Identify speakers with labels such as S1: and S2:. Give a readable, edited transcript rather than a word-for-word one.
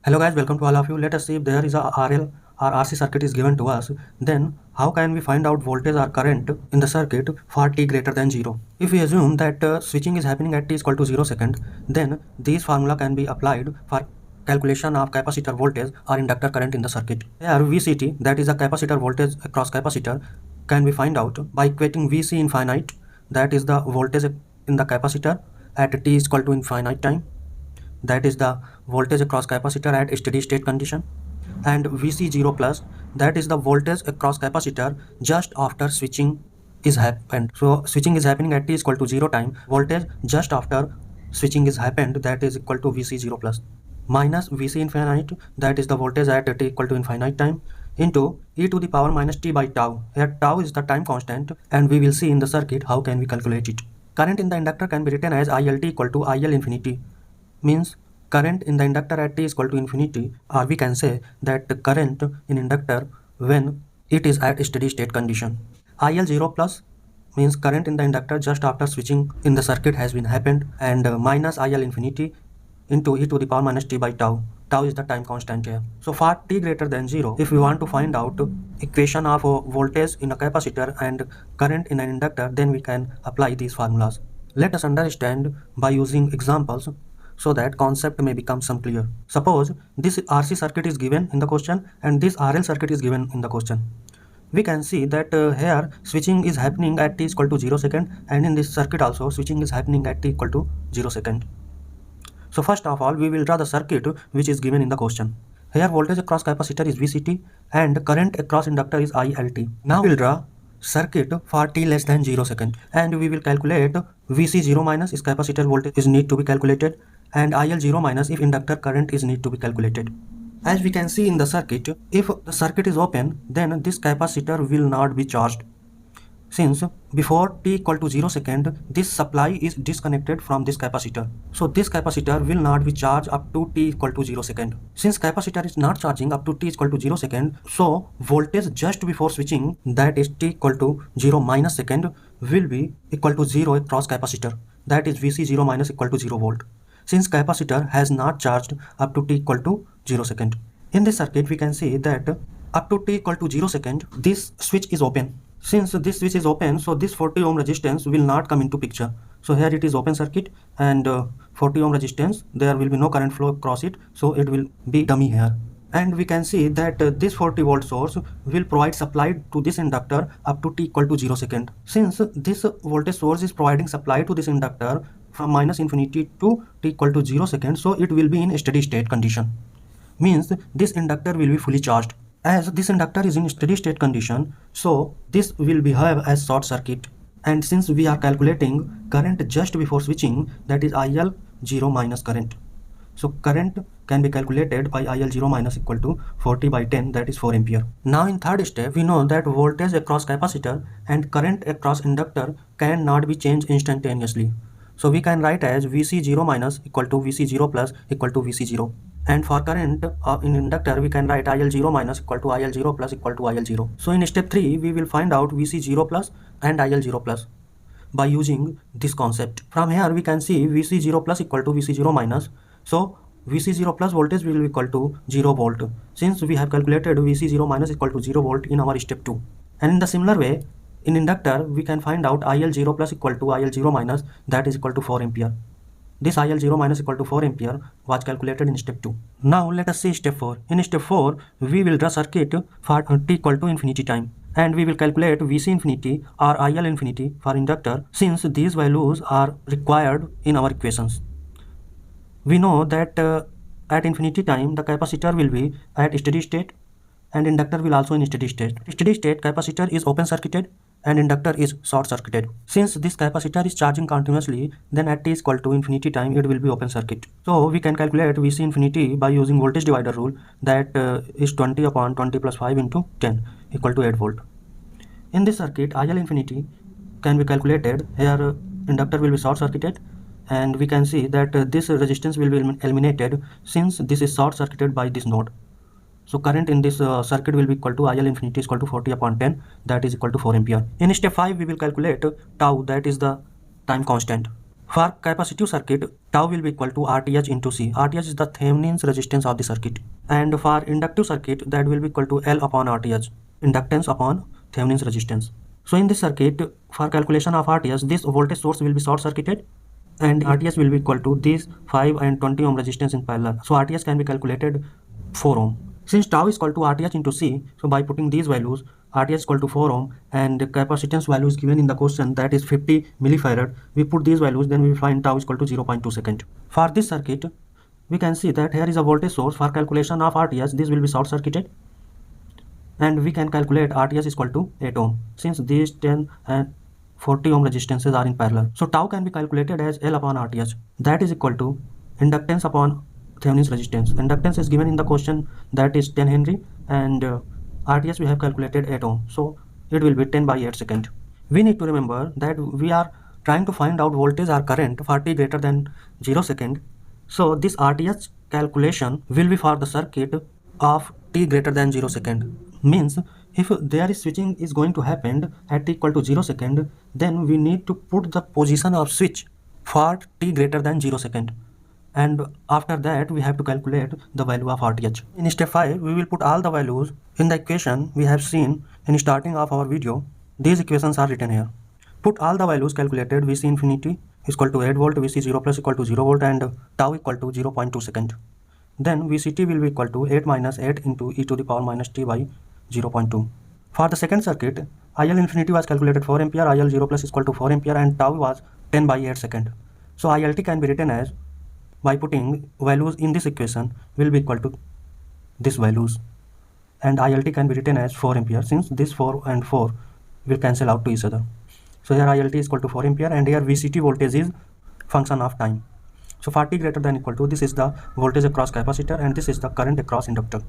S1: Hello guys, welcome to all of you. Let us see if there is a RL or RC circuit is given to us. Then how can we find out voltage or current in the circuit for t greater than 0? If we assume that switching is happening at t is equal to 0 second, then this formula can be applied for calculation of capacitor voltage or inductor current in the circuit. Here VCT, that is the capacitor voltage across capacitor, can be find out by equating VC infinite, that is the voltage in the capacitor at t is equal to infinite time, that is the voltage across capacitor at steady state condition, and Vc0 plus, that is the voltage across capacitor just after switching is happened. So switching is happening at t is equal to 0 time, voltage just after switching is happened, that is equal to Vc0 plus, minus Vc infinite, that is the voltage at t equal to infinite time, into e to the power minus t by tau. Here tau is the time constant, and we will see in the circuit how can we calculate it. Current in the inductor can be written as ILT equal to IL infinity, means current in the inductor at t is equal to infinity, or we can say that the current in inductor when it is at steady state condition. IL0 plus means current in the inductor just after switching in the circuit has been happened, and minus IL infinity into e to the power minus t by tau. Tau is the time constant here. So for t greater than 0, if we want to find out equation of voltage in a capacitor and current in an inductor, then we can apply these formulas. Let us understand by using examples so that concept may become some clear. Suppose this RC circuit is given in the question and this RL circuit is given in the question. We can see that here switching is happening at t is equal to 0 second, and in this circuit also switching is happening at t equal to 0 second. So first of all, we will draw the circuit which is given in the question. Here voltage across capacitor is VCT and current across inductor is ILT. Now we will draw circuit for t less than 0 second, and we will calculate Vc0 minus if capacitor voltage is need to be calculated, and IL0 minus if inductor current is need to be calculated. As we can see in the circuit, if the circuit is open, then this capacitor will not be charged, since before t equal to 0 second, this supply is disconnected from this capacitor. So this capacitor will not be charged up to t equal to 0 second. Since capacitor is not charging up to t equal to 0 second, so voltage just before switching, that is t equal to 0 minus second, will be equal to 0 across capacitor, that is Vc0 minus equal to 0 volt, since capacitor has not charged up to t equal to 0 second. In this circuit, we can see that up to t equal to 0 second, this switch is open. Since this switch is open, so this 40 ohm resistance will not come into picture. So here it is open circuit, and 40 ohm resistance, there will be no current flow across it, so it will be dummy here. And we can see that this 40 volt source will provide supply to this inductor up to t equal to 0 second. Since this voltage source is providing supply to this inductor from minus infinity to t equal to 0 second, so it will be in steady state condition. Means this inductor will be fully charged. As this inductor is in steady state condition, so this will behave as short circuit. And since we are calculating current just before switching, that is IL0 minus current. So current can be calculated by IL0 minus equal to 40 by 10, that is 4 ampere. Now in third step, we know that voltage across capacitor and current across inductor cannot be changed instantaneously. So we can write as Vc0 minus equal to Vc0 plus equal to Vc0. And for current in inductor, we can write IL0 minus equal to IL0 plus equal to IL0. So in step 3, we will find out Vc0 plus and IL0 plus by using this concept. From here, we can see Vc0 plus equal to Vc0 minus. So Vc0 plus voltage will be equal to 0 volt, since we have calculated Vc0 minus equal to 0 volt in our step 2. And in the similar way, in inductor, we can find out IL0 plus equal to IL0 minus, that is equal to 4 ampere. This IL0 minus equal to 4 ampere was calculated in step 2. Now let us see step 4. In step 4, we will draw circuit for t equal to infinity time, and we will calculate Vc infinity or IL infinity for inductor, since these values are required in our equations. We know that at infinity time, the capacitor will be at steady state and inductor will also in steady state. Steady state capacitor is open circuited and inductor is short circuited. Since this capacitor is charging continuously, then at t is equal to infinity time, it will be open circuit. So we can calculate Vc infinity by using voltage divider rule, that is 20 upon 20 plus 5 into 10 equal to 8 volt. In this circuit, IL infinity can be calculated. Here inductor will be short circuited, and we can see that this resistance will be eliminated since this is short circuited by this node. So current in this circuit will be equal to IL infinity is equal to 40 upon 10, that is equal to 4 ampere. In step 5, we will calculate tau, that is the time constant. For capacitive circuit, tau will be equal to RTh into C. RTh is the Thevenin's resistance of the circuit. And for inductive circuit, that will be equal to L upon RTh, inductance upon Thevenin's resistance. So in this circuit, for calculation of RTh, this voltage source will be short circuited and RTh will be equal to these 5 and 20 ohm resistance in parallel. So RTh can be calculated 4 ohm. Since tau is equal to RTh into C, so by putting these values, RTh is equal to 4 ohm and the capacitance value is given in the question, that is 50 millifarad. We put these values, then we find tau is equal to 0.2 second. For this circuit, we can see that here is a voltage source. For calculation of RTh, this will be short circuited and we can calculate RTh is equal to 8 ohm since these 10 and 40 ohm resistances are in parallel. So tau can be calculated as L upon RTh, that is equal to inductance upon Thevenin's resistance. Inductance is given in the question, that is 10 Henry and RTh we have calculated 8 ohm, so it will be 10 by 8 second. We need to remember that we are trying to find out voltage or current for t greater than 0 second. So this RTh calculation will be for the circuit of t greater than 0 second. Means if there is switching is going to happen at t equal to 0 second, then we need to put the position of switch for t greater than 0 second. And after that we have to calculate the value of RTh. In step 5, we will put all the values in the equation we have seen in starting of our video. These equations are written here. Put all the values calculated. Vc infinity is equal to 8 volt, Vc 0 plus equal to 0 volt and tau equal to 0.2 second. Then Vct will be equal to 8 minus 8 into e to the power minus t by 0.2. For the second circuit, IL infinity was calculated 4 ampere, IL 0 plus is equal to 4 ampere and tau was 10 by 8 second. So ILT can be written as, by putting values in this equation, will be equal to these values, and ILT can be written as 4 ampere since this 4 and 4 will cancel out to each other. So here ILT is equal to 4 ampere and here VCT voltage is function of time. So for t greater than equal to, this is the voltage across capacitor and this is the current across inductor.